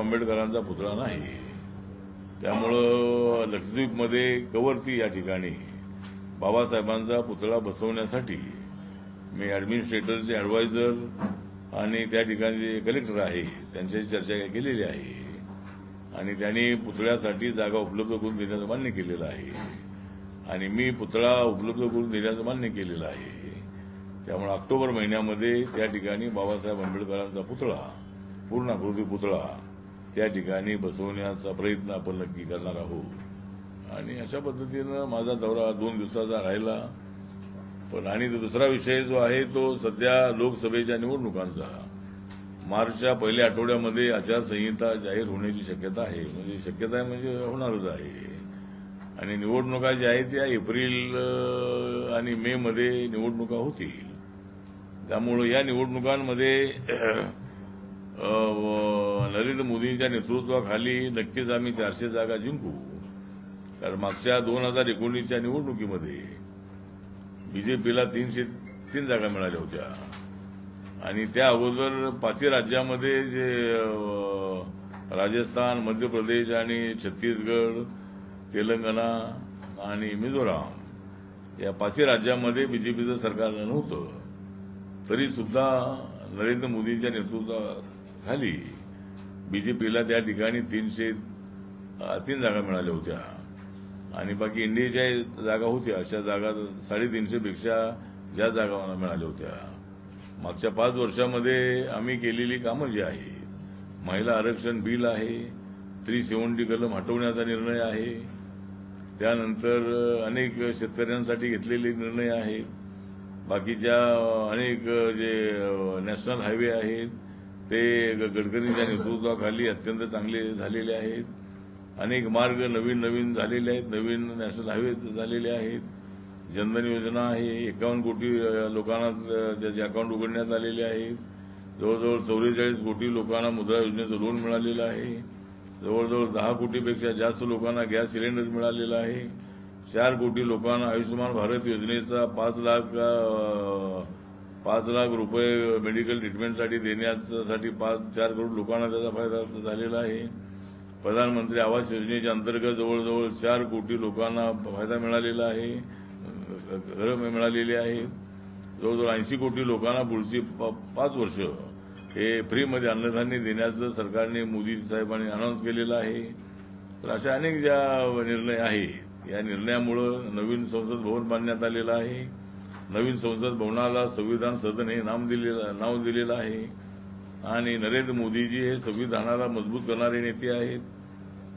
आंबेडकरांचा पुतळा नाही. त्यामुळं लक्षद्वीपमध्ये कवरती या ठिकाणी बाबासाहेबांचा पुतळा बसवण्यासाठी मी ऍडमिनिस्ट्रेटरचे ऍडवायझर आणि त्या ठिकाणी जे कलेक्टर आहे त्यांच्याशी चर्चा केलेली आहे आणि त्यांनी पुतळ्यासाठी जागा उपलब्ध करून देण्याचं मान्य केलेलं आहे आणि मी पुतळा उपलब्ध करून देण्याचं मान्य केलेलं आहे. त्यामुळे ऑक्टोबर महिन्यामध्ये त्या ठिकाणी बाबासाहेब आंबेडकरांचा पुतळा, पूर्णाकृती पुतळा त्या ठिकाणी बसवण्याचा प्रयत्न आपण नक्की करणार आहोत. आणि अशा पद्धतीनं माझा दौरा 2 दिवसाचा राहिला. पण आणि दुसरा विषय जो आहे तो सध्या लोकसभेच्या निवडणुकांचा. मार्चच्या पहिल्या आठवड्यामध्ये आचारसंहिता जाहीर होण्याची शक्यता आहे. शक्यता आहे म्हणजे होणारच आहे. आणि निवडणुका ज्या आहेत त्या एप्रिल आणि मे मध्ये निवडणुका होतील. त्यामुळे या निवडणुकांमध्ये नरेंद्र मोदींच्या नेतृत्वाखाली नक्कीच आम्ही 400 जागा जिंकू. कारण मागच्या 2019च्या निवडणुकीमध्ये बीजेपीला 303 जागा मिळाल्या होत्या आणि त्या अगोदर 5 राज्यामध्ये जे राजस्थान, मध्य प्रदेश आणि छत्तीसगड, तेलंगणा आणि मिझोराम या 5 राज्यामध्ये बीजेपीचं सरकार नव्हतं. तरी सुद्धा नरेंद्र मोदींच्या नेतृत्वाखाली बीजेपीला त्या ठिकाणी 303 जागा मिळाल्या होत्या आणि बाकी इंडियाच्या जागा होत्या अशा जागा 350 पेक्षा ज्या जागा मला मिळाल्या होत्या. मागच्या 5 वर्षामध्ये आम्ही केलेली कामं जी आहेत, महिला आरक्षण बिल आहे, 370 कलम हटवण्याचा निर्णय आहे, त्यानंतर अनेक शेतकऱ्यांसाठी घेतलेले निर्णय आहेत, बाकीच्या अनेक जे नॅशनल हायवे आहेत ते गडकरींच्या नेतृत्वाखाली अत्यंत चांगले झालेले आहेत. अनेक मार्ग नवीन झालेले आहेत, नवीन नॅशनल हायवे झालेले आहेत. जनधन योजना आहे, 51 कोटी लोकांना त्याचे अकाउंट उघडण्यात आलेले आहेत. जवळजवळ 44 कोटी लोकांना मुद्रा योजनेचं लोन मिळालेलं आहे. जवळजवळ 10 कोटीपेक्षा जास्त लोकांना गॅस सिलेंडर मिळालेला आहे. 4 कोटी लोकांना आयुष्यमान भारत योजनेचा 5 लाख रुपये मेडिकल ट्रीटमेंटसाठी देण्यासाठी 4 करोड लोकांना त्याचा फायदा झालेला आहे. प्रधानमंत्री आवास योजनेच्या अंतर्गत जवळजवळ 4 कोटी लोकांना फायदा मिळालेला आहे, घरं मिळालेली आहेत. जवळजवळ 80 कोटी लोकांना पुढची 5 वर्ष हे फ्रीमध्ये अन्नधान्य देण्याचं सरकारने मोदी साहेबांनी अनाऊन्स केलेलं आहे. तर अशा अनेक ज्या निर्णय आहेत या निर्णयामुळं नवीन संसद भवन बांधण्यात आलेलं आहे. नवीन संसद भवनाला संविधान सदन हे नाव दिलेलं आहे आणि नरेंद्र मोदीजी हे संविधानाला मजबूत करणारे नेते आहेत.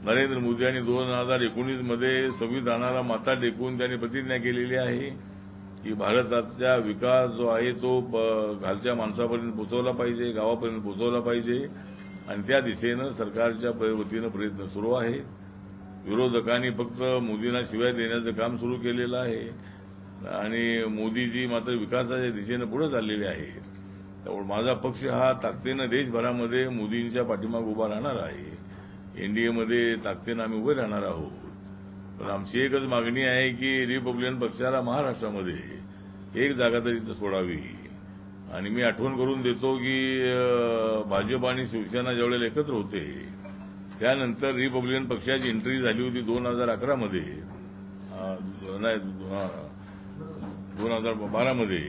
नरेंद्र मोदी यांनी 2019 मध्ये संविधानाला माथा टेकून त्यांनी प्रतिज्ञा केलेली आहे की भारताचा विकास जो आहे तो खालच्या माणसापर्यंत पोहोचवला पाहिजे, गावापर्यंत पोहोचवला पाहिजे आणि त्या दिशेनं सरकारच्या वतीनं प्रयत्न सुरू आहेत. विरोधकांनी फक्त मोदींना शिवाय देण्याचं काम सुरू केलेलं आहे आणि मोदीजी मात्र विकासाच्या दिशेनं पुढे चाललेले आहेत. त्यामुळे माझा पक्ष हा ताकदीनं देशभरामध्ये मोदींच्या पाठीमागे उभा राहणार आहे. एनडीएमध्ये ताकदीनं आम्ही उभे राहणार आहोत. पण आमची एकच मागणी आहे की रिपब्लिकन पक्षाला महाराष्ट्रामध्ये 1 जागा तरी सोडावी. आणि मी आठवण करून देतो की भाजप आणि शिवसेना ज्यावेळेला एकत्र होते त्यानंतर रिपब्लिकन पक्षाची एंट्री झाली होती 2011 मध्ये, 2012 मध्ये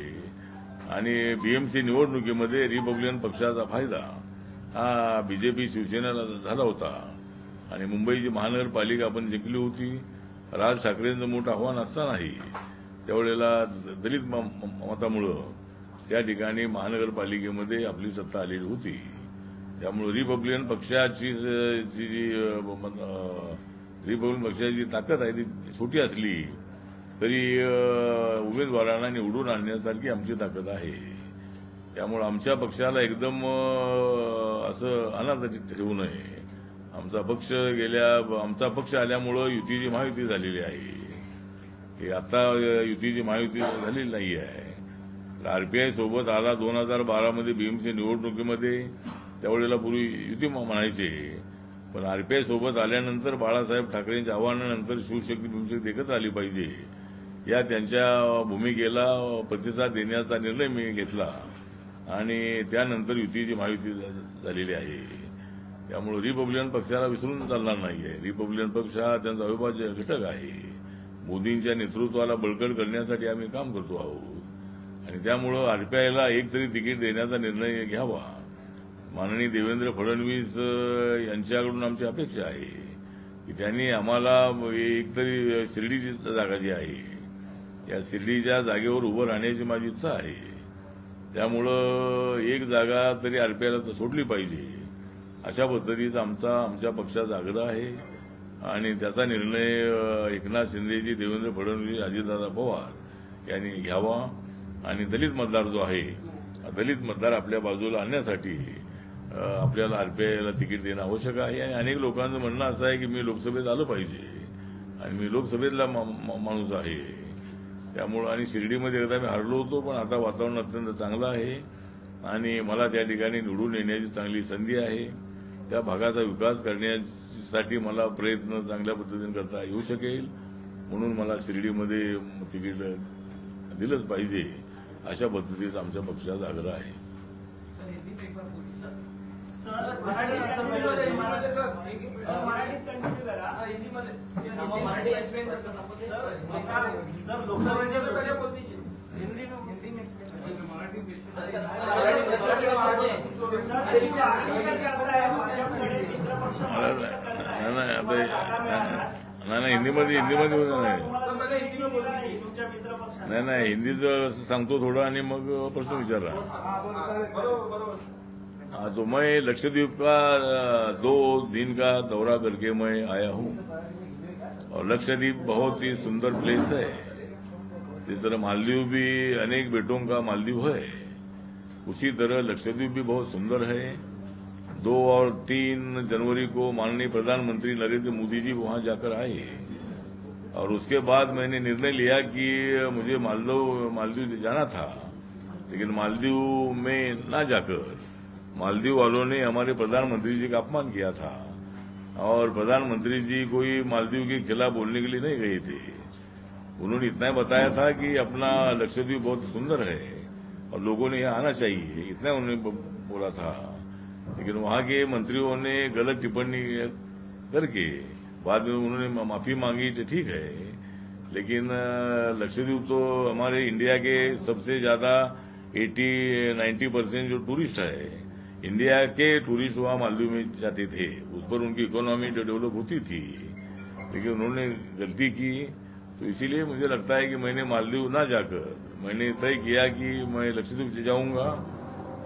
आणि बीएमसी निवडणुकीमध्ये रिपब्लिकन पक्षाचा फायदा हा बीजेपी शिवसेनेला झाला होता आणि मुंबईची महानगरपालिका आपण जिंकली होती. राज ठाकरेंचं मोठं आव्हान असतानाही त्यावेळेला दलित मतामुळं त्या ठिकाणी महानगरपालिकेमध्ये आपली सत्ता आलेली होती. त्यामुळे रिपब्लिकन पक्षाची ताकद आहे ती छोटी असली तरी उमेदवारांना निवडून आणण्यासारखी आमची ताकद आहे. त्यामुळे आमच्या पक्षाला एकदम असं अनाथ ठेवू नये. आमचा पक्ष आल्यामुळं युतीची महायुती झालेली आहे. आता युतीची महायुती झालेली नाही आहे. आरपीआय सोबत आला 2012 मध्ये बीएमसी निवडणुकीमध्ये, त्यावेळेला पूर्वी युती म्हणायचे. पण आरपीआय सोबत आल्यानंतर बाळासाहेब ठाकरेंच्या आव्हानानंतर शिवशक्ती भीमशक्ती एकत्र आली पाहिजे या त्यांच्या भूमिकेला प्रतिसाद देण्याचा निर्णय मी घेतला आणि त्यानंतर युतीची महायुती झालेली आहे. त्यामुळे रिपब्लिकन पक्षाला विसरून चालणार नाहीये. रिपब्लिकन पक्ष हा त्यांचा अविभाज्य घटक आहे. मोदींच्या नेतृत्वाला बळकट करण्यासाठी आम्ही काम करतो आहोत आणि त्यामुळे आरपीआयला एक तरी तिकीट देण्याचा निर्णय घ्यावा. माननीय देवेंद्र फडणवीस यांच्याकडून आमची अपेक्षा आहे की त्यांनी आम्हाला एक तरी शिर्डीची जागा जी आहे या शिर्डीच्या जागेवर उभं राहण्याची माझी इच्छा आहे. त्यामुळं एक जागा तरी आरपीआयला सोडली पाहिजे अशा पद्धतीचा आमच्या पक्षाचा आग्रह आहे आणि त्याचा निर्णय एकनाथ शिंदेजी, देवेंद्र फडणवीस, अजितदादा पवार यांनी घ्यावा आणि दलित मतदार जो आहे दलित मतदार आपल्या बाजूला आणण्यासाठी आपल्याला आरपीआयला तिकीट देणं आवश्यक आहे. आणि अनेक लोकांचं म्हणणं असं आहे की मी लोकसभेत आलं पाहिजे आणि मी लोकसभेतला माणूस आहे. त्यामुळं आणि शिर्डीमध्ये एकदा मी हरलो होतो, पण आता वातावरण अत्यंत चांगलं आहे आणि मला त्या ठिकाणी निवडून येण्याची चांगली संधी आहे. त्या भागाचा विकास करण्यासाठी मला प्रयत्न चांगल्या पद्धतीने करता येऊ शकेल, म्हणून मला शिर्डीमध्ये तिकीट दिलंच पाहिजे अशा पद्धतीचा आमच्या पक्षाचा आग्रह आहे. नाही हिंदीमध्ये नाही हिंदीचं सांगतो थोडं आणि मग प्रश्न विचारा. तो मैं लक्षद्वीप का 2 दिन का दौरा करके मैं आया हूँ और लक्षद्वीप बहुत ही सुंदर प्लेस है. इस तरह मालदीव भी अनेक बेटों का मालदीव है, उसी तरह लक्षद्वीप भी बहुत सुंदर है. 2 और 3 जनवरी को माननीय प्रधानमंत्री नरेंद्र मोदी जी वहां जाकर आए और उसके बाद मैंने निर्णय लिया कि मुझे मालदीव जाना था, लेकिन मालदीव में न जाकर मालदीव वालों ने हमारे प्रधानमंत्री जी का अपमान किया था और प्रधानमंत्री जी कोई मालदीव के खिलाफ बोलने के लिए नहीं गए थे. उन्होंने इतना ही बताया था कि अपना लक्षद्वीप बहुत सुंदर है और लोगों ने यहाँ आना चाहिए, इतना उन्होंने बोला था. लेकिन वहां के मंत्रियों ने गलत टिप्पणी करके बाद में उन्होंने माफी मांगी तो ठीक है, लेकिन लक्षद्वीप तो हमारे इंडिया के सबसे ज्यादा 80-90% जो टूरिस्ट है, इंडिया के टूरिस्ट वहां मालदीव में जाते थे, उस पर उनकी इकोनॉमी डेवलप होती थी. लेकिन उन्होंने गलती की, तो इसीलिए मुझे लगता है कि मैंने मालदीव ना जाकर मैंने तय किया कि मैं लक्षद्वीप जाऊंगा.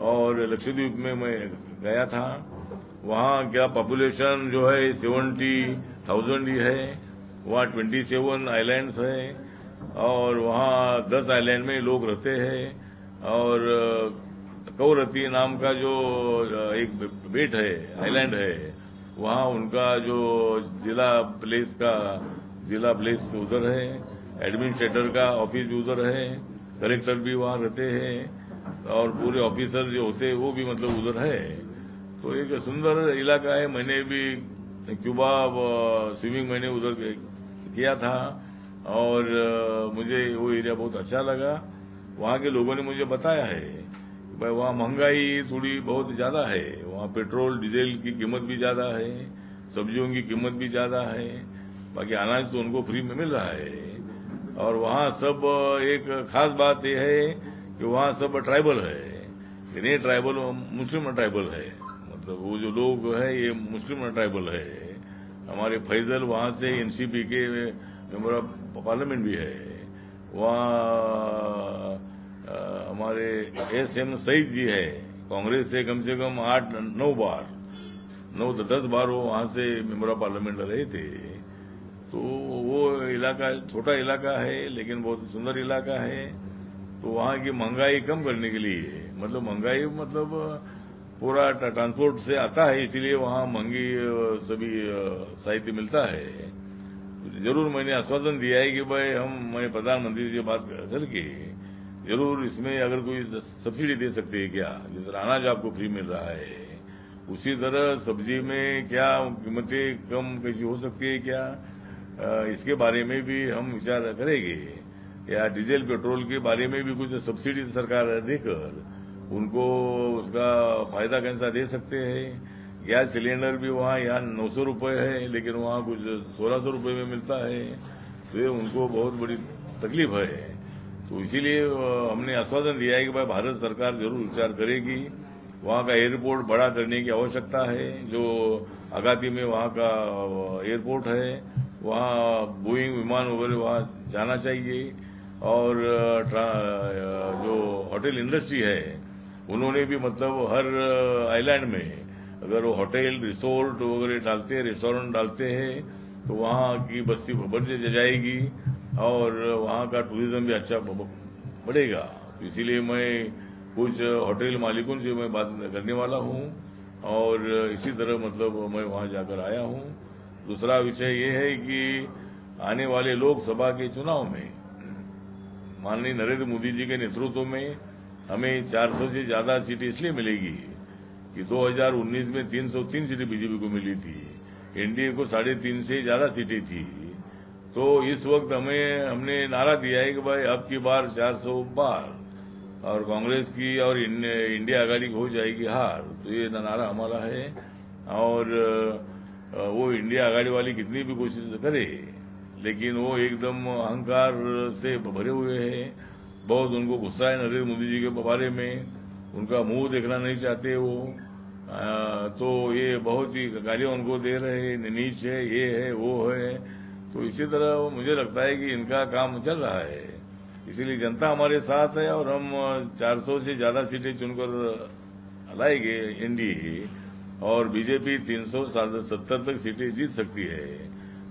और लक्षद्वीप में मैं गया था. वहां क्या पॉपुलेशन जो है 70,000 ही है. वहां 27 आइलैंड्स है और वहां 10 आइलैंड में लोग रहते हैं और कवरत्ती नाम का जो एक बेट है, आइलैंड है, वहां उनका जो जिला प्लेस उधर है, एडमिनिस्ट्रेटर का ऑफिस भी उधर है, कलेक्टर भी वहां रहते हैं और पूरे ऑफिसर जो होते हैं वो भी मतलब उधर है. तो एक सुंदर इलाका है. मैंने भी क्यूबा स्विमिंग मैंने उधर किया था और मुझे वो एरिया बहुत अच्छा लगा. वहां के लोगों ने मुझे बताया है कि भाई वहां महंगाई थोड़ी बहुत ज्यादा है, वहां पेट्रोल डीजल की कीमत भी ज्यादा है, सब्जियों की कीमत भी ज्यादा है, बाकी अनाज तो उनको फ्री में मिल रहा है. और वहां सब एक खास बात यह है कि वहां सब ट्राइबल है. ये ट्राइबल मुस्लिम ट्राइबल है, मतलब वो जो लोग है ये मुस्लिम ट्राइबल है. हमारे फैजल वहां से एनसीपी के मेंबर ऑफ पार्लियामेंट भी है. वहां हमारे एसएम सईद जी है, कांग्रेस से कम 8-9 बार 9-10 बार वो वहां से मेंबर ऑफ पार्लियामेंट रहे थे. तो वो इलाका छोटा इलाका है लेकिन बहुत सुंदर इलाका है. तो वहां की महंगाई कम करने के लिए, मतलब महंगाई मतलब पूरा ट्रांसपोर्ट से आता है, इसीलिए वहां महंगी सभी साहित्य मिलता है. जरूर मैंने आश्वासन दिया है कि भाई मैं प्रधानमंत्री से बात करके जरूर इसमें अगर कोई सब्सिडी दे सकते हैं क्या, जिस तरह अनाज आपको फ्री मिल रहा है उसी तरह सब्जी में क्या कीमतें कम कैसी हो सकती है क्या, इसके बारे में भी हम विचार करेंगे. या डीजल पेट्रोल के बारे में भी कुछ सब्सिडी सरकार देकर उनको उसका फायदा कैसा दे सकते हैं, गैस सिलेंडर भी वहाँ यहाँ 900 रुपये है, लेकिन वहाँ कुछ 1600 रुपये में मिलता है। तो ये उनको बहुत बड़ी तकलीफ है। तो इसीलिए हमने आश्वासन दिया है कि भाई भारत सरकार जरूर विचार करेगी। वहाँ का एयरपोर्ट बड़ा करने की आवश्यकता है। जो अगाती में वहाँ का एयरपोर्ट है, वहाँ बोइंग विमान वगैरह वहाँ जाना चाहिए। और जो होटल इंडस्ट्री है, उन्होंने भी मतलब हर आइलैंड में अगर वो होटल रिसोर्ट वगैरह डालते हैं, रेस्टोरेंट डालते हैं, तो वहाँ की बस्ती बढ़ जाएगी और वहाँ का टूरिज्म भी अच्छा बढ़ेगा। तो इसीलिए मैं कुछ होटल मालिकों से मैं बात करने वाला हूँ और इसी तरह मतलब मैं वहाँ जाकर आया हूँ। दूसरा विषय ये है कि आने वाले लोकसभा के चुनाव में माननीय नरेंद्र मोदी जी के नेतृत्व में हमें 400 से ज्यादा सीटें इसलिए मिलेगी कि 2019 में 303 सीटें बीजेपी को मिली थी, एनडीए को 3.5 से ज्यादा सीटें थी। तो इस वक्त हमने नारा दिया है कि भाई अब की बार 400 पार और कांग्रेस की और इंडिया आघाड़ी की हो जाएगी हार। तो ये नारा हमारा है और वो इंडिया आघाड़ी वाली कितनी भी कोशिश करे, लेकिन वो एकदम अहंकार से भरे हुए हैं। बहुत उनको गुस्सा है नरेंद्र मोदी जी के बारे में, उनका मुंह देखना नहीं चाहते वो। तो ये बहुत ही गालियां उनको दे रहे हैं, नीच है, ये है, वो है। तो इसी तरह मुझे लगता है कि इनका काम चल रहा है। इसीलिए जनता हमारे साथ है और हम 400 से ज्यादा सीटें चुनकर लाएंगे एनडीए, और बीजेपी 370 तक सीटें जीत सकती है।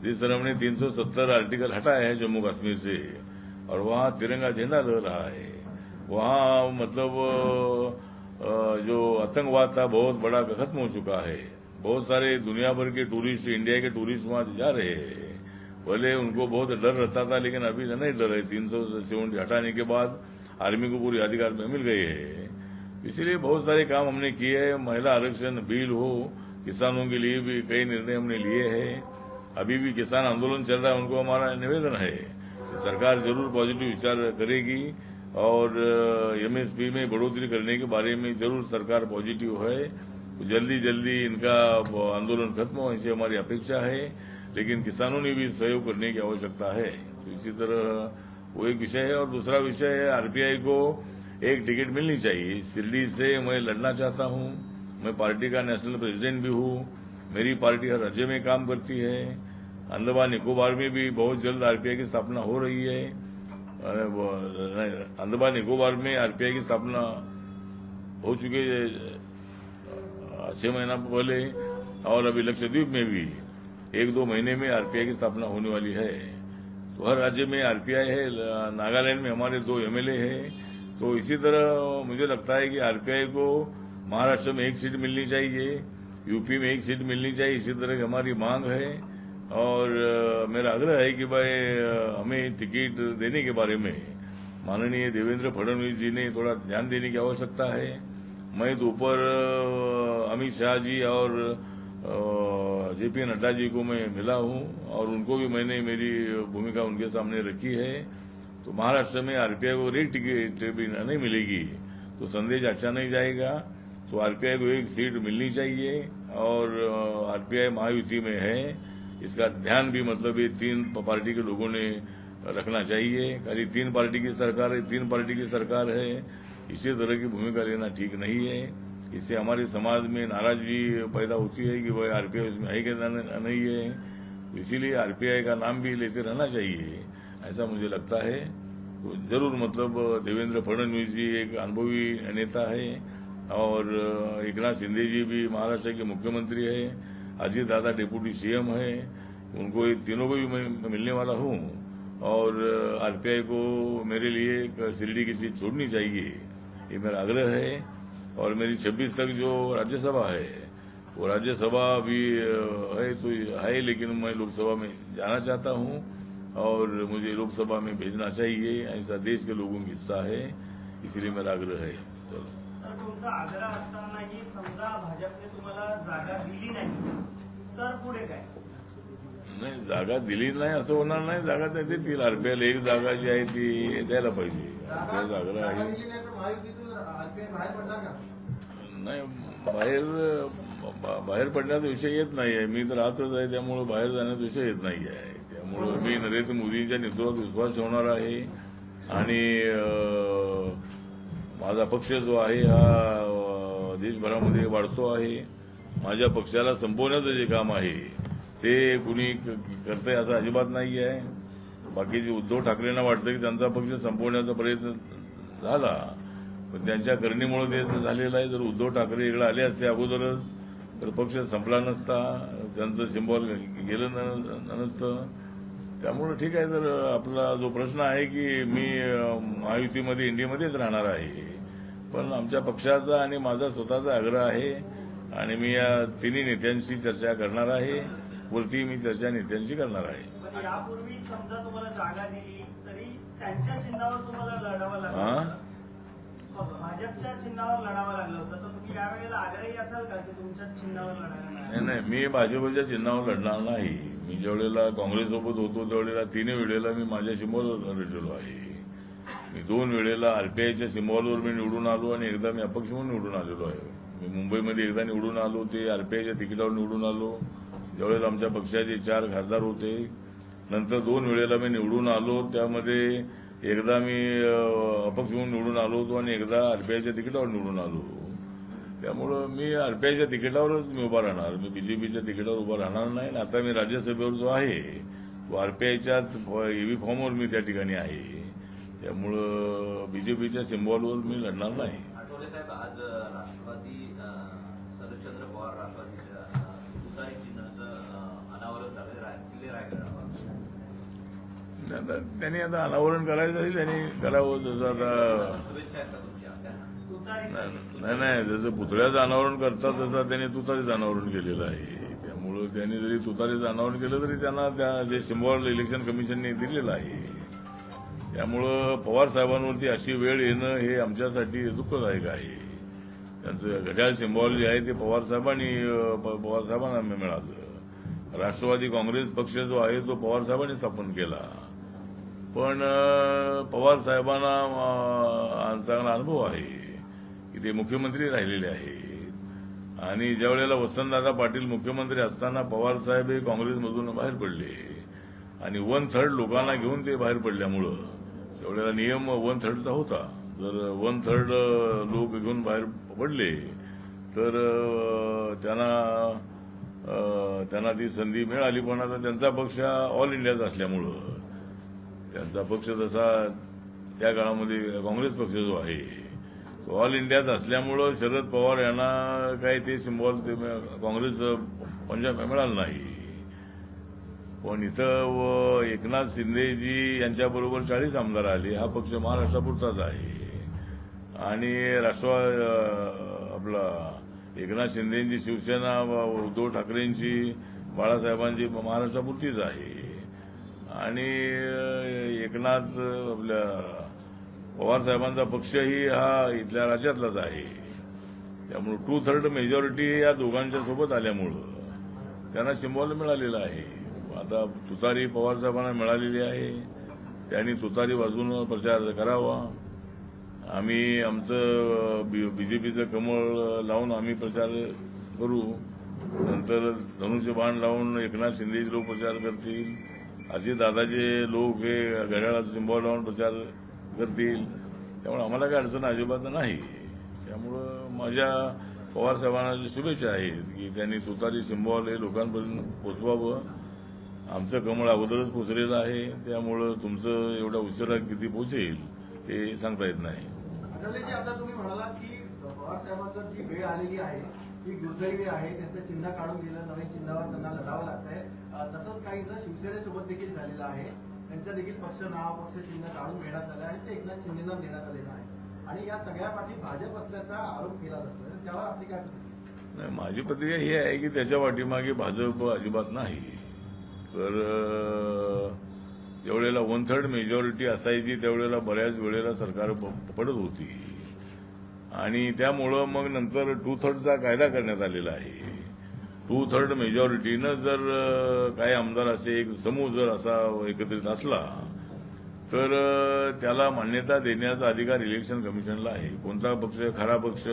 जिस तरह हमने 370 आर्टिकल हटाए हैं जम्मू कश्मीर से और वहाँ तिरंगा झंडा लग रहा है, वहाँ मतलब जो आतंकवाद था बहुत बड़ा खत्म हो चुका है। बहुत सारे दुनिया भर के टूरिस्ट, इंडिया के टूरिस्ट वहाँ जा रहे हैं। पहले उनको बहुत डर रहता था, लेकिन अभी नहीं डर है। 370 हटाने के बाद आर्मी को पूरी अधिकार में मिल गए हैं। इसलिए बहुत सारे काम हमने किए हैं। महिला आरक्षण बिल हो, किसानों के लिए भी कई निर्णय हमने लिए हैं। अभी भी किसान आंदोलन चल रहा है, उनको हमारा निवेदन है कि सरकार जरूर पॉजिटिव विचार करेगी और एमएसपी में बढ़ोतरी करने के बारे में जरूर सरकार पॉजिटिव है। तो जल्दी इनका आंदोलन खत्म हो, ऐसी हमारी अपेक्षा है। लेकिन किसानों ने भी सहयोग करने की आवश्यकता है। तो इसी तरह वो एक विषय है। और दूसरा विषय है आरपीआई को एक टिकट मिलनी चाहिए। शिरडी से मैं लड़ना चाहता हूँ। मैं पार्टी का नेशनल प्रेसिडेंट भी हूँ। मेरी पार्टी हर राज्य में काम करती है। अंडमान निकोबार में भी बहुत जल्द आरपीआई की स्थापना हो रही है। अंडमान निकोबार में आरपीआई की स्थापना हो चुकी है 6 महीना पहले, और अभी लक्षद्वीप में भी 1-2 महीने में आरपीआई की स्थापना होने वाली है। तो हर राज्य में आरपीआई है। नागालैंड में हमारे 2 एमएलए हैं। तो इसी तरह मुझे लगता है कि आरपीआई को महाराष्ट्र में 1 सीट मिलनी चाहिए, यूपी में 1 सीट मिलनी चाहिए। इसी तरह की हमारी मांग है और मेरा आग्रह है कि भाई हमें टिकट देने के बारे में माननीय देवेंद्र फडणवीस जी ने थोड़ा ध्यान देने की आवश्यकता है। मैं दोपहर अमित शाह जी और जेपी नड्डा जी को मैं मिला हूं और उनको भी मैंने मेरी भूमिका उनके सामने रखी है। तो महाराष्ट्र में आरपीआई को एक टिकट भी नहीं मिलेगी तो संदेश अच्छा नहीं जाएगा। तो आरपीआई को 1 सीट मिलनी चाहिए और आरपीआई महायुति में है, इसका ध्यान भी मतलब ये 3 पार्टी के लोगों ने रखना चाहिए। खाली 3 पार्टी की सरकार है, 3 पार्टी की सरकार है, इसी तरह की भूमिका लेना ठीक नहीं है। इससे हमारे समाज में नाराजगी पैदा होती है कि भाई आरपीआई उसमें है कि नहीं है। तो इसीलिए आरपीआई का नाम भी लेते रहना चाहिए, ऐसा मुझे लगता है। तो जरूर मतलब देवेंद्र फडणवीस जी एक अनुभवी नेता है और एकनाथ शिंदे जी भी महाराष्ट्र के मुख्यमंत्री है, अजीत दादा डिप्टी सीएम है। उनको ये तीनों को भी मैं मिलने वाला हूँ और आरपीआई को मेरे लिए शिरडी की सीट छोड़नी चाहिए, ये मेरा आग्रह है। और मेरी 26 तक जो राज्यसभा है वो राज्यसभा भी है तो है, लेकिन मैं लोकसभा में जाना चाहता हूँ और मुझे लोकसभा में भेजना चाहिए, ऐसा देश के लोगों की इच्छा है, इसलिए मेरा आग्रह है। चलो सर, तुमचा आग्रह असतानाही समजा भाजपने तुम्हाला जागा दिली नाही तर पुढे काय? नाही, जागा दिली नाही असं होणार नाही, जागा त्या देतील। आरपीआयला 1 जागा जी आहे ती द्यायला पाहिजे, आरपीआय आग्रह आहे। नाही बाहेर बाहेर पडण्याचा विषय येत नाहीये. मी तर राहतच आहे, त्यामुळे बाहेर जाण्याचा विषय येत नाही आहे. त्यामुळे मी नरेंद्र मोदींच्या नेतृत्वात विश्वास ठेवणार आहे आणि माझा पक्ष जो आहे हा देशभरामध्ये वाढतो आहे. माझ्या पक्षाला संपवण्याचं जे काम आहे ते कुणी करतंय असं अजिबात नाही आहे. बाकीचे उद्धव ठाकरेंना वाटतं की त्यांचा पक्ष संपवण्याचा प्रयत्न झाला, पण त्यांच्या करणीमुळे ते झालेलं आहे. जर उद्धव ठाकरे इकडे आले असते अगोदरच तर पक्ष संपला नसता, त्यांचं सिम्बॉल गेलं नसतं. त्यामुळे ठीक आहे. तर आपला जो प्रश्न आहे की मी महायुतीमध्ये इंडियामध्येच राहणार आहे, पण आमच्या पक्षाचा आणि माझा स्वतःचा आग्रह आहे आणि मी या तिन्ही नेत्यांशी चर्चा करणार आहे. वरती मी चर्चा नेत्यांशी करणार आहे. पण यापूर्वी समजा तुम्हाला जागा दिली तरी त्यांच्या चिन्हावर तुम्हाला लढावं लागलं, भाजपच्या चिन्हावर लढावं लागलं होतं, तर तुम्ही यावेळेला आग्रही असाल का की तुमच्या चिन्हावर लढायला? नाही, मी भाजपच्या चिन्हावर लढणार नाही. मी ज्यावेळेला काँग्रेससोबत होतो त्यावेळेला तिन्ही वेळेला मी माझ्या सिम्बॉलवर लढलेलो आहे. मी 2 वेळेला आरपीआयच्या सिम्बॉलवर मी निवडून आलो आणि एकदा मी अपक्ष म्हणून निवडून आलेलो आहे. मी मुंबईमध्ये एकदा निवडून आलो, ते आरपीआयच्या तिकिटावर निवडून आलो, ज्यावेळेला आमच्या पक्षाचे 4 खासदार होते. नंतर 2 वेळेला मी निवडून आलो, त्यामध्ये एकदा मी अपक्ष म्हणून निवडून आलो होतो आणि एकदा आरपीआयच्या तिकिटावर निवडून आलो. त्यामुळं मी आरपीआयच्या तिकिटावरच मी उभा राहणार, मी बीजेपीच्या तिकिटावर उभा राहणार नाही. आता मी राज्यसभेवर जो आहे तो आरपीआयच्या ईव्ही फॉर्मवर मी त्या ठिकाणी आहे. त्यामुळं बीजेपीच्या सिम्बॉलवर मी लढणार नाही. आठवले साहेब, आज राष्ट्रवादी शरदचंद्र पवार राष्ट्रवादीच्या तुतारी चिन्हाचं अनावरण झालं किल्ले रायगडावर. त्यांनी आता अनावरण करायचं आहे, त्यांनी करावं. जसं आता शुभेच्छा आहेत का तुमच्या त्यांना? नाही, जसं पुतळ्याचं अनावरण करतात तसं त्यांनी तुतारीचं अनावरण केलेलं आहे. त्यामुळं त्यांनी जरी तुतारीचं अनावरण केलं तरी त्यांना त्या जे सिम्बॉल इलेक्शन कमिशनने दिलेलं आहे. त्यामुळं पवार साहेबांवरती अशी वेळ येणं हे आमच्यासाठी दुःखदायक आहे. त्यांचं घड्याळ सिम्बॉल जे आहे ते पवार साहेबांना मिळालं. राष्ट्रवादी काँग्रेस पक्ष जो आहे तो पवार साहेबांनी स्थापन केला, पण पवार साहेबांना चांगला अनुभव आहे की ते मुख्यमंत्री राहिलेले आहेत आणि ज्यावेळेला वसंतदादा पाटील मुख्यमंत्री असताना पवार साहेब हे काँग्रेसमधून बाहेर पडले आणि 1/3 लोकांना घेऊन ते बाहेर पडल्यामुळं त्यावेळेला नियम 1/3चा होता. जर 1/3 लोक घेऊन बाहेर पडले तर त्यांना ती संधी मिळाली, पण आता त्यांचा पक्ष ऑल इंडियाचा असल्यामुळं त्यांचा पक्ष तसा त्या काळामध्ये काँग्रेस पक्ष जो आहे तो ऑल इंडियाचा असल्यामुळं शरद पवार यांना काही ते सिम्बॉल ते काँग्रेस पंजाब मिळालं नाही. पण इथं एकनाथ शिंदेजी यांच्याबरोबर 40 आमदार आले. हा पक्ष महाराष्ट्रापुरताच आहे आणि आपला एकनाथ शिंदेची शिवसेना उद्धव ठाकरेंची बाळासाहेबांची महाराष्ट्रापुरतीच आहे आणि एकनाथ आपल्या पवार साहेबांचा पक्षही हा इथल्या राज्यातलाच आहे. त्यामुळे 2/3 मेजॉरिटी या दोघांच्या सोबत आल्यामुळं त्यांना सिम्बॉल मिळालेला आहे. आता तुतारी पवार साहेबांना मिळालेली आहे, त्यांनी तुतारी वाजवून प्रचार करावा. आम्ही आमचं बीजेपीचं कमळ लावून आम्ही प्रचार करू. नंतर धनुष्यबाण लावून एकनाथ शिंदेचे लोक प्रचार करतील, असे दादाचे लोक हे घड्याळाचा सिम्बॉल लावून प्रचार करतील. त्यामुळे आम्हाला काही अडचण अजिबात नाही. त्यामुळं माझ्या पवार साहेबांना शुभेच्छा आहेत की त्यांनी तुतारी सिम्बॉल हे लोकांपर्यंत पोचवावं. आमचं कमळ अगोदरच पोचलेलं आहे, त्यामुळं तुमचं एवढा उशिरा किती पोचेल हे सांगता येत नाही. आता तुम्ही म्हणालात की पवार साहेबांवर जी वेळ आलेली आहे ती दुर्दैवी आहे, त्यांचं चिन्ह काढून गेलं, नवीन चिन्हावर त्यांना लढावं लागतंय. तसंच काहीसं शिवसेनेसोबत देखील झालेलं आहे. त्यांचं देखील नाव पक्ष चिन्ह काढून घेण्यात आलं आणि ते एकनाथ शिंदेना देण्यात आलेलं आहे आणि या सगळ्या पाठी भाजप असल्याचा आरोप केला जातो. त्यावर आपली काय प्रतिक्रिया? नाही, माझी प्रतिक्रिया ही आहे की त्याच्या पाठीमागे भाजप अजिबात नाही. तर ज्यावेळेला 1/3 मेजॉरिटी असायची त्यावेळेला बऱ्याच वेळेला सरकार पडत होती आणि त्यामुळं मग नंतर 2/3चा कायदा करण्यात आलेला आहे. 2/3 मेजॉरिटीनं जर काही आमदार असे एक समूह जर असा एकत्रित असला तर त्याला मान्यता देण्याचा अधिकार इलेक्शन कमिशनला आहे. कोणता पक्ष खरा पक्ष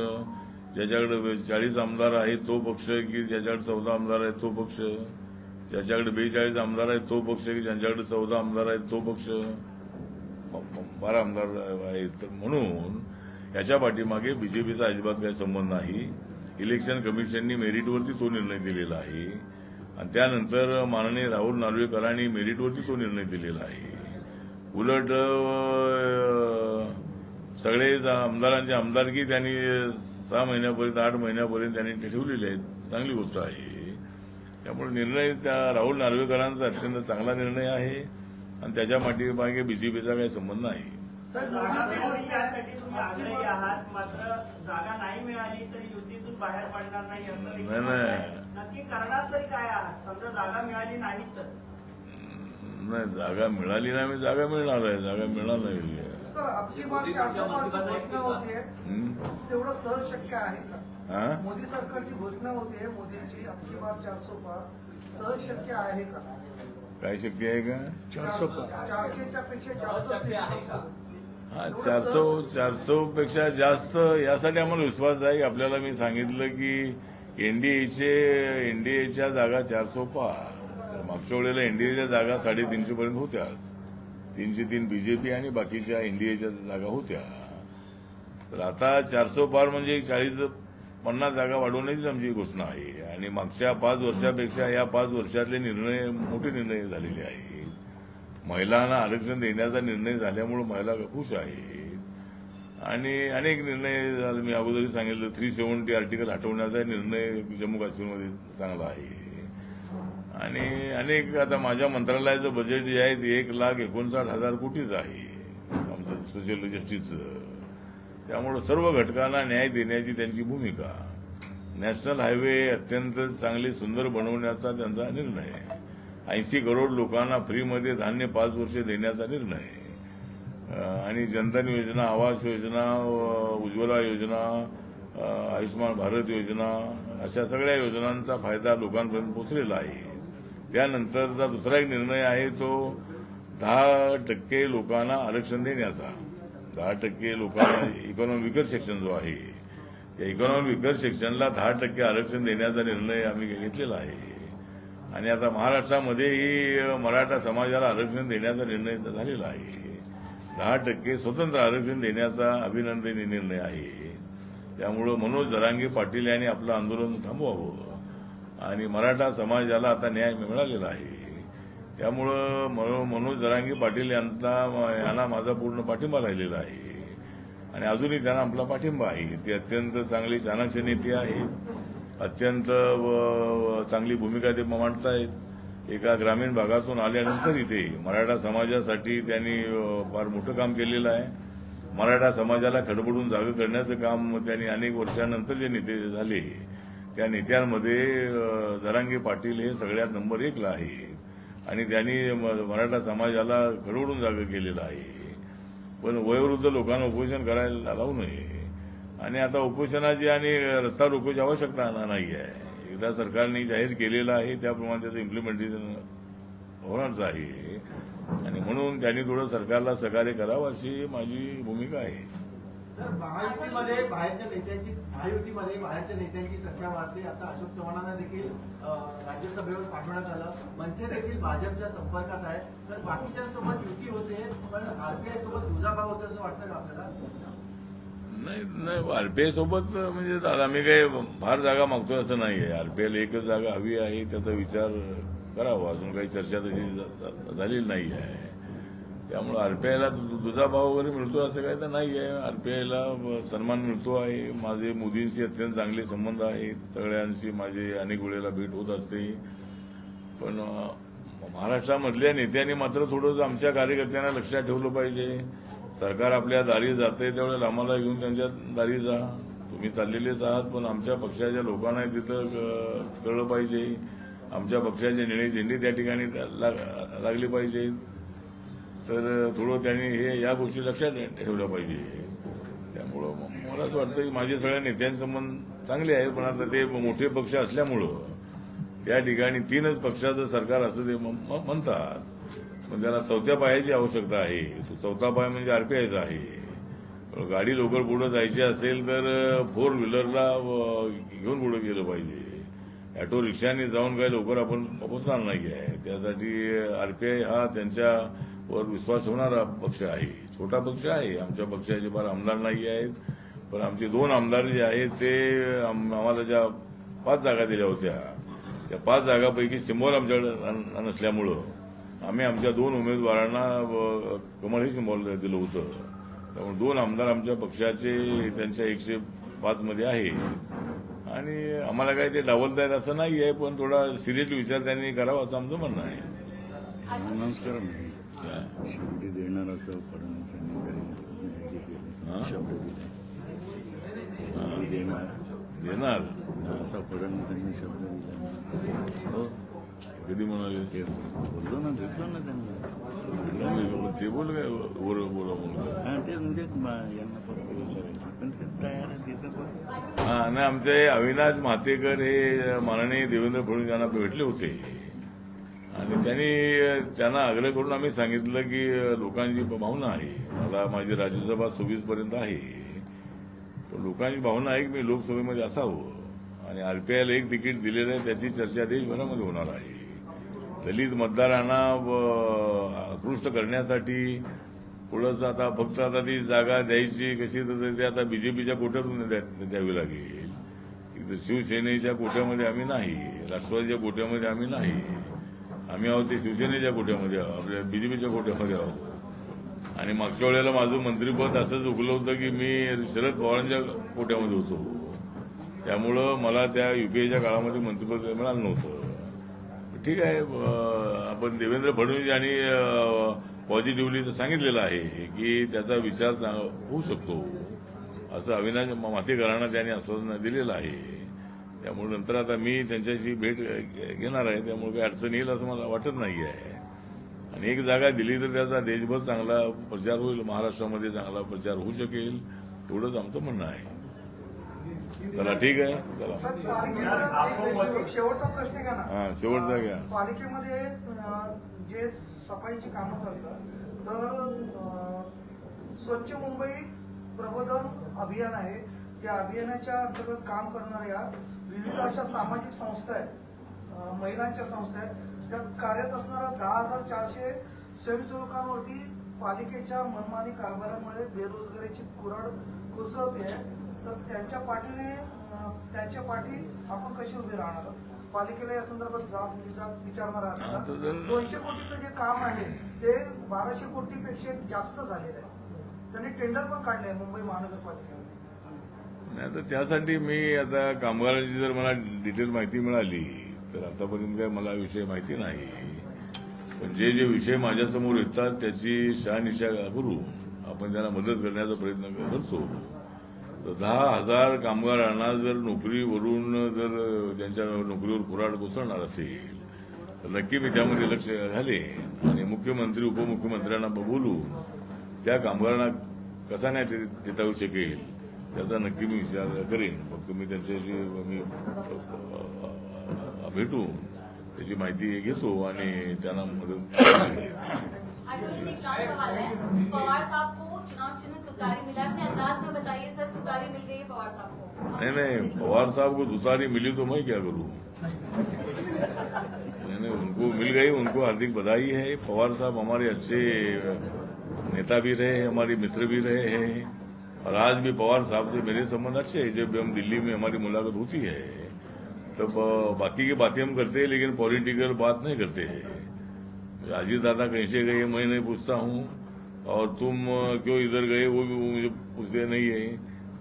ज्याच्याकडे 40 आमदार आहेत तो पक्ष की ज्याच्याकडे 14 आमदार आहेत तो पक्ष, ज्याच्याकडे 42 आमदार आहेत तो पक्ष की ज्यांच्याकडे 14 आमदार आहेत तो पक्ष, 12 आमदार आहेत. तर म्हणून याच्या पाठीमागे बीजेपीचा अजिबात काही संबंध नाही. इलेक्शन कमिशननी मेरिटवरती तो निर्णय दिलेला आहे आणि त्यानंतर माननीय राहुल नार्वेकरांनी मेरिटवरती तो निर्णय दिलेला आहे. उलट सगळे आमदारांची आमदारकी त्यांनी 6 महिन्यापर्यंत 8 महिन्यापर्यंत त्यांनी ठेवलेली आहेत. चांगली गोष्ट आहे. त्यामुळे निर्णय त्या राहुल नार्वेकरांचा अत्यंत चांगला निर्णय आहे आणि त्याच्या पाठीमागे बीजेपीचा काही संबंध नाही. जागा मिळावी यासाठी तुम्ही आग्रही आहात, मात्र जागा नाही मिळाली तरी युतीतून बाहेर पडणार नाही असं देखील नाही. नक्की करणार तरी काय आहात? समजा जागा मिळाली नाही तर नाही, जागा मिळाली नाही, जागा मिळणार आहे. जागा मिळणार नाही. सर, आपकी बार 400 पारची घोषणा होतीये, तेवढं सहज शक्य आहे का? मोदी सरकारची घोषणा होतीये, मोदींची आपकी बार 400 पार सहज शक्य आहे का? काय शक्य आहे का? 400च्या पेक्षा जास्त आहे का? हा, 400 पेक्षा जास्त यासाठी आम्हाला विश्वास आहे की आपल्याला मी सांगितलं की एनडीएच्या जागा 400 पार. तर मागच्या वेळेला एनडीएच्या जागा 350 पर्यंत होत्या. 303 बीजेपी आणि बाकीच्या एनडीएच्या जागा होत्या. तर आता 400 पार म्हणजे 40-50 जागा वाढवण्याचीच आमची घोषणा आहे. आणि मागच्या 5 वर्षापेक्षा या 5 वर्षातले निर्णय मोठे निर्णय झालेले आहेत. महिलांना आरक्षण देण्याचा निर्णय झाल्यामुळे महिला खुश आहेत आणि अनेक निर्णय झाले. मी अगोदरही सांगितलं 370 आर्टिकल हटवण्याचा निर्णय जम्मू काश्मीरमध्ये चांगला आहे. आणि अनेक आता माझ्या मंत्रालयाचं बजेट जे आहे ते 1,59,000 कोटीच आहे आमचं सोशल जस्टिसचं. त्यामुळे सर्व घटकांना न्याय देण्याची त्यांची भूमिका, नॅशनल हायवे अत्यंत चांगले सुंदर बनवण्याचा त्यांचा निर्णय, 80 करोड लोकांना फ्रीमध्ये धान्य 5 वर्षे देण्याचा निर्णय आणि जनधन योजना, आवास योजना, उज्ज्वला योजना, आयुष्यमान भारत योजना अशा सगळ्या योजनांचा फायदा लोकांपर्यंत पोहोचलेला आहे. त्यानंतरचा दुसरा एक निर्णय आहे तो 10% लोकांना आरक्षण देण्याचा. 10% लोकांना इकॉनॉमी विकर सेक्शन जो आहे त्या इकॉनॉमी विकर सेक्शनला 10% आरक्षण देण्याचा निर्णय आम्ही घेतलेला आहे. आणि आता महाराष्ट्रामध्येही मराठा समाजाला आरक्षण देण्याचा निर्णय झालेला आहे. 10% स्वतंत्र आरक्षण देण्याचा अभिनंदनीय निर्णय आहे. त्यामुळं मनोज जरांगे पाटील यांनी आपलं आंदोलन थांबवावं आणि मराठा समाजाला आता न्याय मिळालेला आहे. त्यामुळं मनोज जरांगे पाटील यांना माझा पूर्ण पाठिंबा राहिलेला आहे आणि अजूनही त्यांना आपला पाठिंबा आहे. ते अत्यंत चांगले चाणक्य नेते आहेत. अत्यंत चांगली भूमिका ते मांडतायत. एका ग्रामीण भागातून आल्यानंतर इथे मराठा समाजासाठी त्यांनी फार मोठं काम केलेलं आहे. मराठा समाजाला खडबडून जागं करण्याचं काम त्यांनी अनेक वर्षानंतर जे नेते झाले त्या नेत्यांमध्ये जरांगे पाटील हे सगळ्यात नंबर 1ला आहे आणि त्यांनी मराठा समाजाला खडबडून जागं केलेलं आहे. पण वयोवृद्ध लोकांना उपोषण करायला लावू नये आणि आता उपोषणाची आणि रस्ता रोकोची आवश्यकता नाही आहे. एकदा सरकारने जाहीर केलेलं आहे त्याप्रमाणे त्याचं इम्प्लिमेंटेशन होणारच आहे आणि म्हणून त्यांनी थोडं सरकारला सहकार्य करावं अशी माझी भूमिका आहे. सर, महायुतीमध्ये बाहेरच्या नेत्यांची संख्या वाढते. आता अशोक चव्हाणांना देखील राज्यसभेवर पाठवण्यात आलं. मनसे देखील भाजपच्या संपर्कात आहे. तर बाकीच्यांसोबत युती होते पण आरपीआय सोबत दुजाभाव होतो असं वाटतं का आपल्याला? नाही, आरपीआय सोबत म्हणजे आम्ही काही फार जागा मागतोय असं नाहीये. आरपीआयला एकच जागा हवी आहे, त्याचा विचार करावा. अजून काही चर्चा तशी झालेली नाही आहे. त्यामुळे आरपीआयला दुजाभाव वगैरे मिळतो असं काही तर नाही आहे. आरपीआयला सन्मान मिळतो आहे. माझे मोदींशी अत्यंत चांगले संबंध आहेत. सगळ्यांशी माझे अनेक वेळेला भेट होत असते. पण महाराष्ट्रामधल्या नेत्यांनी मात्र थोडं आमच्या कार्यकर्त्यांना लक्षात ठेवलं पाहिजे. सरकार आपल्या दारी जाते त्यावेळेला आम्हाला घेऊन त्यांच्या दारी जा. तुम्ही चाललेलेच आहात पण आमच्या पक्षाच्या लोकांना तिथं कळलं पाहिजे. आमच्या पक्षाचे निर्णय झेंडे त्या ठिकाणी लागले पाहिजे. तर थोडं त्यांनी या गोष्टी लक्षात ठेवल्या पाहिजे. त्यामुळं मला असं वाटतं की माझे सगळ्या नेत्यांसंबंध चांगले आहे. पण आता ते मोठे पक्ष असल्यामुळं त्या ठिकाणी 3च पक्षाचं सरकार असं ते म्हणतात. पण त्याला 4थ्या पायाची आवश्यकता आहे. तो 4था पाय म्हणजे आरपीआयचा आहे. गाडी लवकर पुढे जायची असेल तर 4 व्हीलरला घेऊन पुढे गेलं पाहिजे. ऑटो रिक्षाने जाऊन काही लवकर आपण पोहोचणार नाही आहे. त्यासाठी आरपीआय हा त्यांच्यावर विश्वास ठेवणारा पक्ष आहे. छोटा पक्ष आहे. आमच्या पक्षाचे फार आमदार नाही आहेत, पण आमचे 2 आमदार जे आहेत ते आम्हाला ज्या 5 जागा दिल्या होत्या त्या 5 जागापैकी सिम्बॉल आमच्याकडे नसल्यामुळं आम्ही आमच्या 2 उमेदवारांना कमळ हे सिम्बॉल दिलं होतं. त्यामुळे 2 आमदार आमच्या पक्षाचे त्यांच्या 105 मध्ये आहे आणि आम्हाला काही ते डावलता येत असं नाही आहे, पण थोडा सिरियसली विचार त्यांनी करावा असं आमचं म्हणणं आहे. नमस्कार. शेवटी देणार असं फडणवीसांनी देणार असा फडणवीसांनी शब्द दिला. हो कधी म्हणाले ते बोललो ना, भेटलो ना त्यांना. ते बोल काय बोला हा ते म्हणजे यांना फक्त विचारायचं, पण ते तयार आहे तिथं पण. हा आणि आमचे अविनाश म्हातेकर हे माननीय देवेंद्र फडणवीस यांना भेटले होते आणि त्यांना आग्रह करून आम्ही सांगितलं की लोकांची भावना आहे, मला माझी राज्यसभा 26 पर्यंत आहे, पण लोकांची भावना आहे की मी लोकसभेमध्ये असावं आणि आरपीआयला 1 तिकीट दिलेलं आहे त्याची चर्चा देशभरामध्ये होणार आहे. दलित मतदारांना आकृष्ट करण्यासाठी थोडंसं आता फक्त आता ती जागा द्यायची कशी तर ते आता बीजेपीच्या कोट्यातून द्यावी लागेल. इथं शिवसेनेच्या कोट्यामध्ये आम्ही नाही, राष्ट्रवादीच्या कोट्यामध्ये आम्ही नाही, आम्ही आहोत ते शिवसेनेच्या कोट्यामध्ये आहोत, आपल्या बीजेपीच्या कोट्यामध्ये आहोत. आणि मागच्या वेळेला माझं मंत्रिपद असंच उकलं होतं की मी शरद पवारांच्या कोट्यामध्ये होतो, त्यामुळं मला त्या युपीएच्या काळामध्ये मंत्रिपद मिळालं नव्हतं. ठीक आहे, आपण देवेंद्र फडणवीस यांनी पॉझिटिव्हली सांगितलेलं आहे की त्याचा विचार होऊ शकतो असं अविनाश म्हातेकरांना त्यांनी आश्वासन दिलेलं आहे. त्यामुळे नंतर आता मी त्यांच्याशी भेट घेणार आहे, त्यामुळे काही अडचण येईल असं मला वाटत नाही आहे. आणि 1 जागा दिली तर त्याचा देशभर चांगला प्रचार होईल, महाराष्ट्रामध्ये चांगला प्रचार होऊ शकेल, एवढंच आमचं म्हणणं आहे. चला ठीक आहे. चला सर, पालिकेचा एक शेवटचा प्रश्न घ्या ना. हा शेवटचा घ्या. पालिकेमध्ये जे सफाईची कामं चालतात तर स्वच्छ मुंबई प्रबोधन अभियान आहे, त्या अभियानाच्या अंतर्गत काम करणाऱ्या विविध अशा सामाजिक संस्था आहेत, महिलांच्या संस्था आहेत, त्यात कार्यरत असणाऱ्या 10,400 स्वयंसेवकांवरती पालिकेच्या मनमानी कारभारामुळे बेरोजगारीची कुऱ्हाड कोसळते. तर त्यांच्या पाठी आपण कशी उभी राहणार? पालिकेला या संदर्भात जाब विचारणार आहात? 200 कोटीचं जे काम आहे ते 1200 कोटीपेक्षा जास्त झालेलं आहे. त्यांनी टेंडर पण काढले मुंबई महानगरपालिकेमध्ये. नाही तर त्यासाठी मी आता कामगारांची जर मला डिटेल माहिती मिळाली तर आतापर्यंत काय मला विषय माहिती नाही, पण जे विषय माझ्यासमोर येतात त्याची शहानिशा करू, आपण त्यांना मदत करण्याचा प्रयत्न करतो. तर 10,000 कामगारांना जर नोकरीवरून जर त्यांच्या नोकरीवर कुऱ्हाड कोसळणार असेल तर नक्की मी त्यामध्ये लक्ष घालेन आणि मुख्यमंत्री उपमुख्यमंत्र्यांना बोलून त्या कामगारांना कसा नाही देता येऊ शकेल त्याचा नक्की मी विचार करेन. फक्त मी त्यांच्याशी भेटून त्याची माहिती घेतो आणि त्यांना मदत. पवार साहब को चुनाव चिन्ह तुतारी मिला, अपने अंदाज में बताइए सर, तुतारी मिल गई पवार साहब को? नहीं, पवार साहब को तुतारी मिली तो मैं क्या करूं? नहीं, उनको मिल गई, उनको हार्दिक बधाई है. पवार साहब हमारे अच्छे नेता भी रहे हैं, हमारे मित्र भी रहे हैं और आज भी पवार साहब से मेरे संबंध अच्छे हैं. जब हम दिल्ली में हमारी मुलाकात होती है तब बाकी की बातें हम करते हैं लेकिन पॉलिटिकल बात नहीं करते हैं. अजीत दादा कैसे गए मैं नहीं पूछता हूं और तुम क्यों इधर गए वो भी मुझे पूछते नहीं है.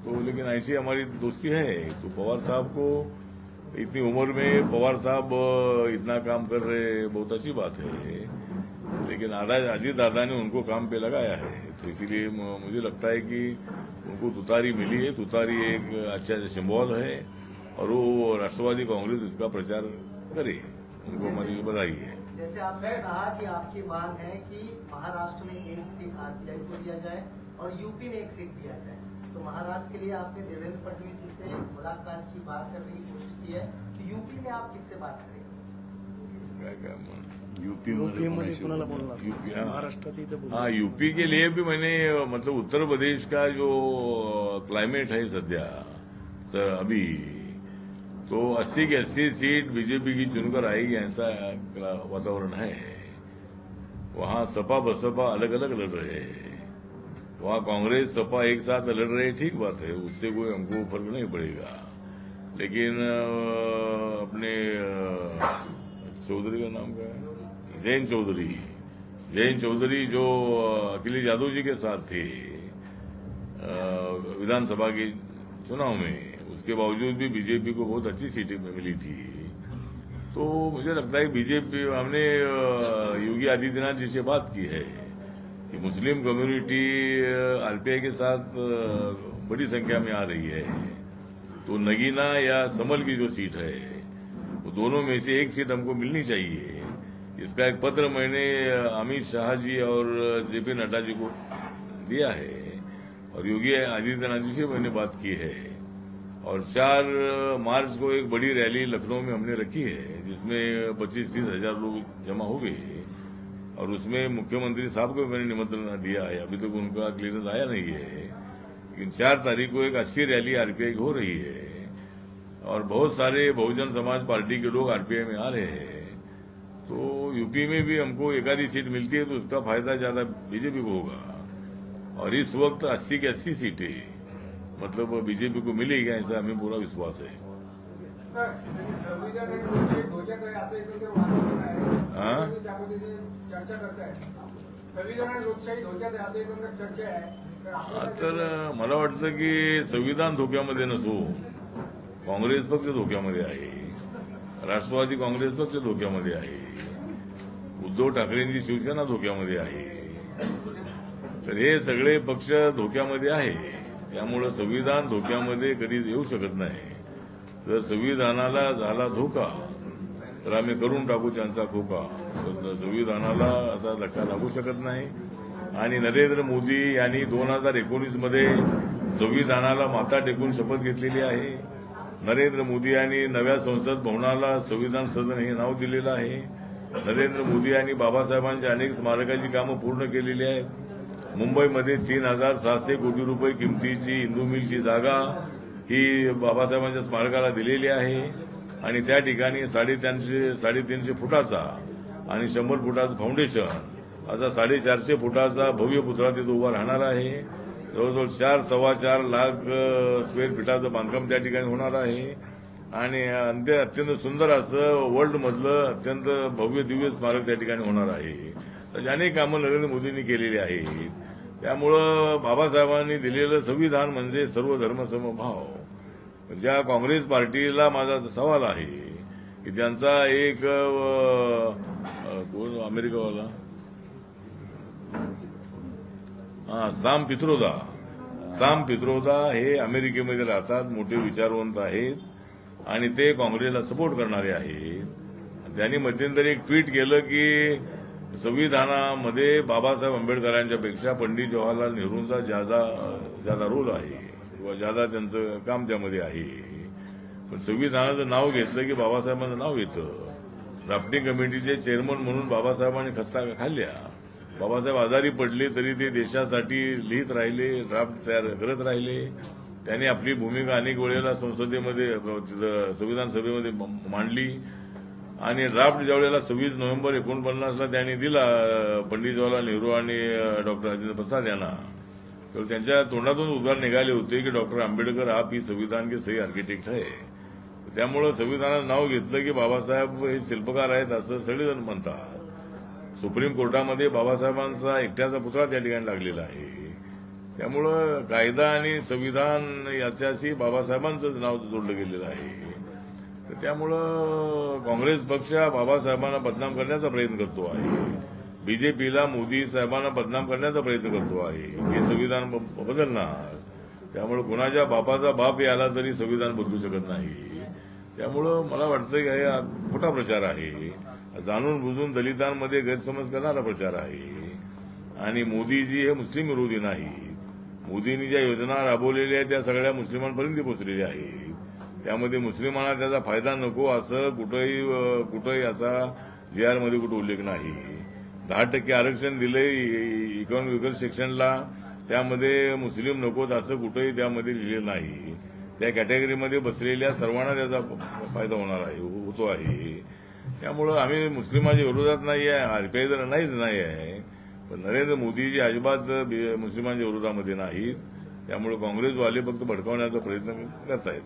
तो लेकिन ऐसी हमारी दोस्ती है. तो पवार साहब को इतनी उम्र में पवार साहब इतना काम कर रहे बहुत अच्छी बात है, लेकिन अजीत दादा ने उनको काम पे लगाया है. तो इसीलिए मुझे लगता है कि उनको तुतारी मिली है. तुतारी एक अच्छा सिंबल है और वो राष्ट्रवादी कांग्रेस इसका प्रचार करे. उनको हमारी बधाई है. जैसे आपने कहा कि आपकी मांग है कि महाराष्ट्र में 1 सीट आरपीआई को दिया जाए और यूपी में 1 सीट दिया जाए, तो महाराष्ट्र के लिए आपने देवेंद्र फडणवीस जी से मुलाकात की, बात करने की कोशिश की है, तो यूपी में आप किससे बात करेंगे? क्या म्हणून यूपी मध्ये कुणाला बोलणार यूपी महाराष्ट्रात इथे बोलणार. हाँ यूपी के लिए भी मैंने मतलब उत्तर प्रदेश का जो क्लाइमेट है सद्या तो अभी तो 80 की 80 सीट बीजेपी की चुनकर आएगी ऐसा वातावरण है। वहां सपा बसपा अलग अलग लड़ रहे हैं, वहां कांग्रेस सपा एक साथ लड़ रहे हैं, ठीक बात है, उससे कोई हमको फर्क नहीं पड़ेगा। लेकिन अपने चौधरी का नाम क्या है, जयंत चौधरी जो अखिलेश यादव जी के साथ थे विधानसभा के चुनाव में, उसके बावजूद भी बीजेपी को बहुत अच्छी सीटें मिली थी। तो मुझे लगता है बीजेपी, हमने योगी आदित्यनाथ जी से बात की है कि मुस्लिम कम्युनिटी आरपीआई के साथ बड़ी संख्या में आ रही है, तो नगीना या समल की जो सीट है वो दोनों में से एक सीट हमको मिलनी चाहिए। इसका एक पत्र मैंने अमित शाह जी और जेपी नड्डा जी को दिया है और योगी आदित्यनाथ जी से मैंने बात की है। और 4 मार्च को एक बड़ी रैली लखनऊ में हमने रखी है जिसमें 25-30 हजार लोग जमा हो गए और उसमें मुख्यमंत्री साहब को मैंने निमंत्रण दिया है। अभी तक उनका क्लियरेंस आया नहीं है, लेकिन 4 तारीख को एक अच्छी रैली आरपीआई की हो रही है और बहुत सारे बहुजन समाज पार्टी के लोग आरपीआई में आ रहे हैं। तो यूपी में भी हमको एक आधी सीट मिलती है तो उसका फायदा ज्यादा बीजेपी को होगा और इस वक्त 80 की 80 सीटें मतलब बीजेपी को मिलेगी ऐसा हमें पूरा विश्वास है। हाँ तर मला वाटतं की संविधान धोक्यामध्ये नसून काँग्रेस पक्ष धोक्यामध्ये आहे, राष्ट्रवादी काँग्रेस पक्ष धोक्यामध्ये आहे, उद्धव ठाकरेंची शिवसेना धोक्यामध्ये आहे। तर हे सगळे पक्ष धोक्यामध्ये आहे, त्यामुळे संविधान धोक्यामध्ये कधी येऊ शकत नाही। जर संविधानाला झाला धोका तर आम्ही करून टाकू त्यांचा खोका, तर संविधानाला असा धक्का लागू शकत नाही। आणि नरेंद्र मोदी यांनी 2019 मध्ये संविधानाला माथा टेकून शपथ घेतलेली आहे। नरेंद्र मोदी यांनी नव्या संसद भवनाला संविधान सदन हे नाव दिलेलं आहे। नरेंद्र मोदी यांनी बाबासाहेबांच्या अनेक स्मारकाची कामं पूर्ण केलेली आहेत। मुंबईमध्ये 3700 कोटी रुपये किमतीची इंदू मिलची जागा ही बाबासाहेबांच्या स्मारकाला दिलेली आहे आणि त्या ठिकाणी 350 फुटाचा आणि 100 फुटाचं फाउंडेशन असा 450 फुटाचा भव्य पुतळा तिथे उभा राहणार आहे। जवळजवळ 4-4.25 लाख स्क्वेअर फीटाचं बांधकाम त्या ठिकाणी होणार आहे आणि अत्यंत सुंदर असं वर्ल्ड मधलं अत्यंत भव्य दिव्य स्मारक त्या ठिकाणी होणार आहे। तर अनेक कामं नरेंद्र मोदींनी केलेली आहेत। त्यामुळं बाबासाहेबांनी दिलेलं संविधान म्हणजे सर्व धर्म समभाव। ज्या काँग्रेस पार्टीला माझा सवाल आहे की त्यांचा एक कोण अमेरिकावाला साम पित्रोदा हे अमेरिकेमध्ये राहतात, मोठे विचारवंत आहेत आणि ते काँग्रेसला सपोर्ट करणारे आहेत। त्यांनी मध्यंतरी एक ट्विट केलं की संविधानामध्ये बाबासाहेब आंबेडकरांच्या पेक्षा पंडित जवाहरलाल नेहरूंचा ज्यादा रोल आहे किंवा ज्यादा त्यांचं काम त्यामध्ये आहे। पण संविधानाचं नाव घेतलं की बाबासाहेबांचं नाव येतं। ड्राफ्टिंग कमिटीचे चेअरमन म्हणून बाबासाहेबांनी खस्ता खाल्ल्या। बाबासाहेब आजारी पडले तरी ते देशासाठी लिहित राहिले, ड्राफ्ट तयार करत राहिले। त्यांनी आपली भूमिका अनेक वेळेला संसदेमध्ये संविधान सभेमध्ये मांडली आणि ड्राफ्ट ज्यावेळेला 26 नोव्हेंबर 49ला त्यांनी दिला पंडित जवाहरलाल नेहरू आणि डॉक्टर राजेंद्र प्रसाद यांना, तर त्यांच्या तोंडातून उद्गार निघाले होते की डॉक्टर आंबेडकर आप ही संविधान के सही आर्किटेक्ट आहे। त्यामुळे संविधानाचं नाव घेतलं की बाबासाहेब हे शिल्पकार आहेत असं सगळेजण म्हणतात। सुप्रीम कोर्टामध्ये बाबासाहेबांचा एकट्याचा पुतळा त्या ठिकाणी लागलेला आहे। त्यामुळं कायदा आणि संविधान याच्याशी बाबासाहेबांचं नाव जोडलं गेलेलं आहे। त्यामुळं काँग्रेस पक्ष बाबासाहेबांना बदनाम करण्याचा प्रयत्न करतो आहे, बीजेपीला मोदी साहेबांना बदनाम करण्याचा प्रयत्न करतो आहे। हे संविधान बदलणार, त्यामुळे कुणाच्या बापाचा बाप याला तरी संविधान बदलू शकत नाही। त्यामुळं मला वाटतं की हा खोटा प्रचार आहे, जाणून बुजून दलितांमध्ये गैरसमज करणारा प्रचार आहे आणि मोदीजी हे मुस्लिम विरोधी नाही। मोदींनी ज्या योजना राबवलेल्या आहेत त्या सगळ्या मुस्लिमांपर्यंत पोहोचलेल्या आहेत। त्यामध्ये मुस्लिमांना त्याचा फायदा नको असं कुठेही असा JR मध्ये कुठे उल्लेख नाही. 10% आरक्षण दिले इकॉनॉमिक विकर सेक्शनला, त्यामध्ये मुस्लिम नकोत असं कुठेही त्यामध्ये लिहिलेलं नाही. त्या कॅटेगरीमध्ये बसलेल्या सर्वांना त्याचा फायदा होणार आहे, होतो आहे. त्यामुळं आम्ही मुस्लिमाच्या विरोधात नाही आहे, आरपीआय नाहीच नाही आहे, पण नरेंद्र मोदीजी अजिबात मुस्लिमांच्या विरोधामध्ये नाहीत. त्यामुळे काँग्रेसवाले फक्त भडकवण्याचा प्रयत्न करतायत.